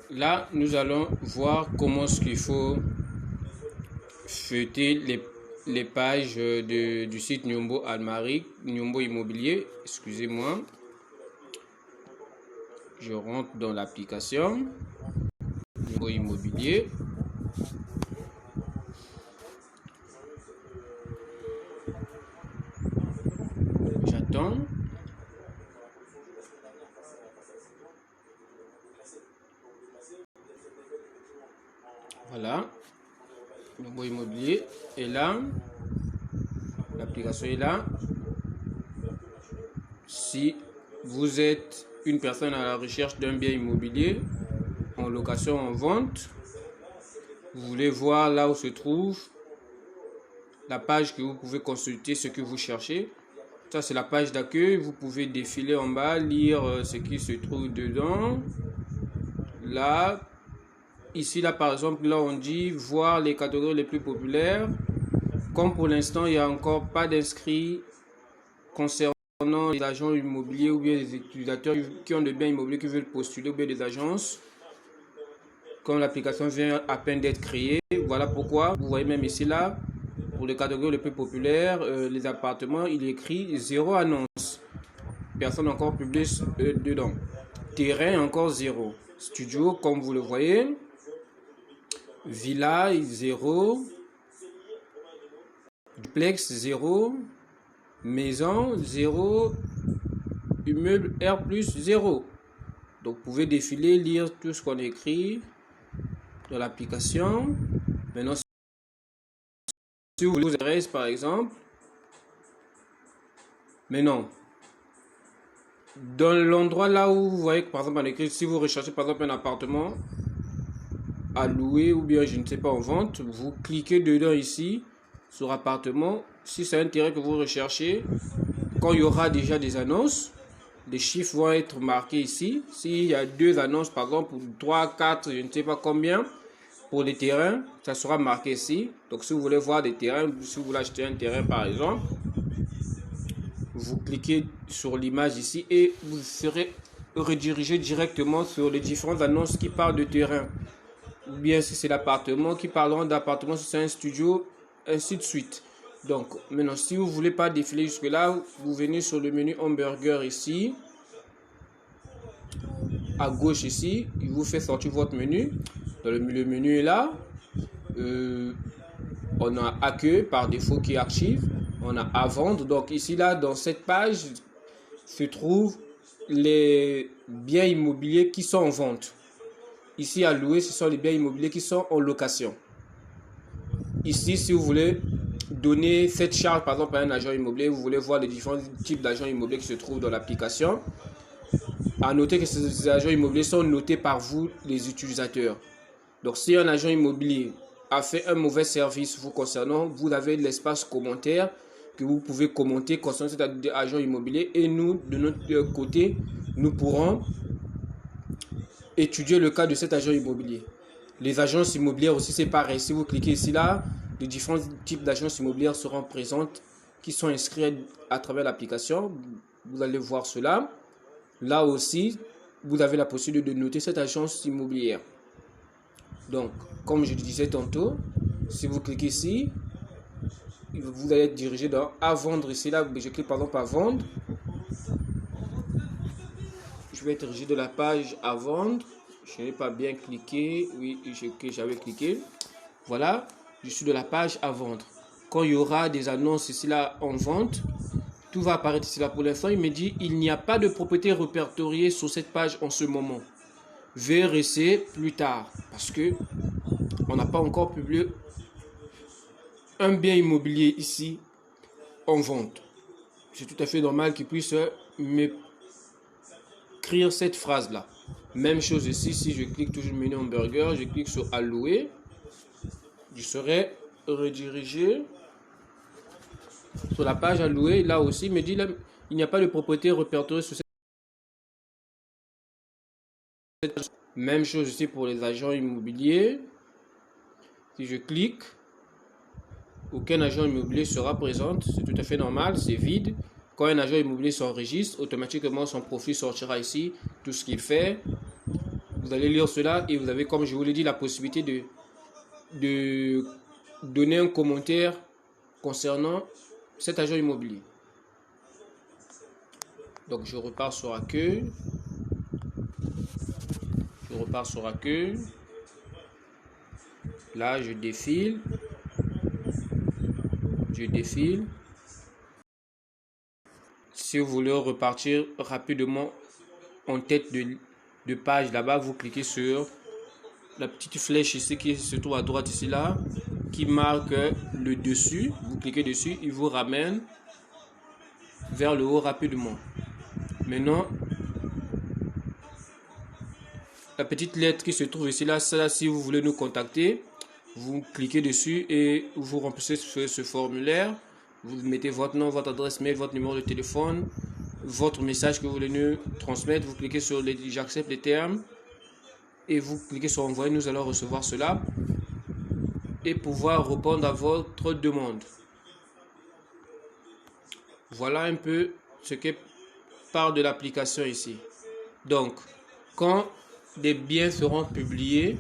Là, nous allons voir comment est-ce qu'il faut feuilleter les pages du site Nyombo Almaric, Nyombo Immobilier, excusez-moi. Je rentre dans l'application Nyombo Immobilier. J'attends. Voilà, Nyombo Immobilier est là, l'application est là. Si vous êtes une personne à la recherche d'un bien immobilier en location, en vente, vous voulez voir là où se trouve la page que vous pouvez consulter ce que vous cherchez. Ça, c'est la page d'accueil. Vous pouvez défiler en bas, lire ce qui se trouve dedans. Là, ici, là, par exemple, là, on dit voir les catégories les plus populaires. Comme pour l'instant, il n'y a encore pas d'inscrits concernant les agents immobiliers ou bien les utilisateurs qui ont des biens immobiliers qui veulent postuler ou bien des agences. Comme l'application vient à peine d'être créée, voilà pourquoi. Vous voyez même ici, là, pour les catégories les plus populaires, les appartements, il est écrit 0 annonce. Personne encore publié dedans. Terrain, encore 0. Studio, comme vous le voyez. Villa, 0. Duplex, 0. Maison, 0. Immeuble R+, 0. Donc, vous pouvez défiler, lire tout ce qu'on écrit dans l'application. Maintenant, si vous voulez vous adresse, par exemple. Mais non. Dans l'endroit là où vous voyez que, par exemple, on écrit, si vous recherchez, par exemple, un appartement à louer ou bien, je ne sais pas, en vente, vous cliquez dedans ici, sur appartement. Si c'est un terrain que vous recherchez, quand il y aura déjà des annonces, les chiffres vont être marqués ici. S'il y a 2 annonces, par exemple, 3, 4, je ne sais pas combien, pour les terrains, ça sera marqué ici. Donc, si vous voulez voir des terrains, si vous voulez acheter un terrain, par exemple, vous cliquez sur l'image ici et vous serez redirigé directement sur les différentes annonces qui parlent de terrain. Ou bien si c'est l'appartement, qui parleront d'appartement, si c'est un studio, ainsi de suite. Donc, maintenant, si vous ne voulez pas défiler jusque-là, vous venez sur le menu hamburger ici. À gauche ici, il vous fait sortir votre menu. Dans le menu est là. On a accueil par défaut qui est archive. On a à vendre. Donc ici, là, dans cette page, se trouvent les biens immobiliers qui sont en vente. Ici, à louer, ce sont les biens immobiliers qui sont en location. Ici, si vous voulez donner cette charge, par exemple, à un agent immobilier, vous voulez voir les différents types d'agents immobiliers qui se trouvent dans l'application. À noter que ces agents immobiliers sont notés par vous, les utilisateurs. Donc, si un agent immobilier a fait un mauvais service vous concernant, vous avez l'espace commentaire que vous pouvez commenter concernant cet agent immobilier et nous, de notre côté, nous pourrons étudier le cas de cet agent immobilier. Les agences immobilières aussi, c'est pareil. Si vous cliquez ici, là, les différents types d'agences immobilières seront présentes qui sont inscrites à travers l'application. Vous allez voir cela. Là aussi, vous avez la possibilité de noter cette agence immobilière. Donc, comme je le disais tantôt, si vous cliquez ici, vous allez être dirigé dans à vendre. Ici, là, je clique par exemple à vendre. Je vais être dirigé de la page à vendre. Je n'ai pas bien cliqué. Oui, j'avais cliqué. Voilà, je suis de la page à vendre. Quand il y aura des annonces ici, là, en vente, tout va apparaître ici, là. Pour l'instant, il me dit il n'y a pas de propriété répertoriée sur cette page en ce moment. Vérifiez plus tard. Parce que on n'a pas encore publié un bien immobilier ici en vente. C'est tout à fait normal qu'il puisse m'écrire cette phrase-là. Même chose ici, si je clique toujours menu hamburger, je clique sur allouer, je serai redirigé sur la page allouée. Là aussi, il me dit là, il n'y a pas de propriété répertoriée sur cette page. Même chose ici pour les agents immobiliers. Si je clique, aucun agent immobilier sera présent, c'est tout à fait normal, c'est vide. Quand un agent immobilier s'enregistre, automatiquement son profil sortira ici, tout ce qu'il fait. Vous allez lire cela et vous avez, comme je vous l'ai dit, la possibilité de donner un commentaire concernant cet agent immobilier. Donc je repars sur accueil. Je repars sur accueil. Là, je défile. Je défile. Si vous voulez repartir rapidement en tête de page là-bas, vous cliquez sur la petite flèche ici qui se trouve à droite ici là, qui marque le dessus. Vous cliquez dessus, il vous ramène vers le haut rapidement. Maintenant, la petite lettre qui se trouve ici là, ça, si vous voulez nous contacter, vous cliquez dessus et vous remplissez ce formulaire. Vous mettez votre nom, votre adresse mail, votre numéro de téléphone, votre message que vous voulez nous transmettre. Vous cliquez sur j'accepte les termes et vous cliquez sur envoyer. Nous allons recevoir cela et pouvoir répondre à votre demande. Voilà un peu ce qu'est part de l'application ici. Donc, quand des biens seront publiés,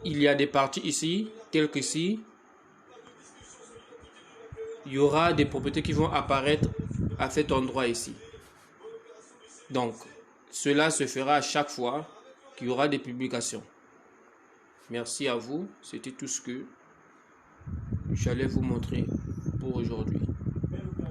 il y a des parties ici, telles que ici. Il y aura des propriétés qui vont apparaître à cet endroit ici. Donc, cela se fera à chaque fois qu'il y aura des publications. Merci à vous. C'était tout ce que j'allais vous montrer pour aujourd'hui.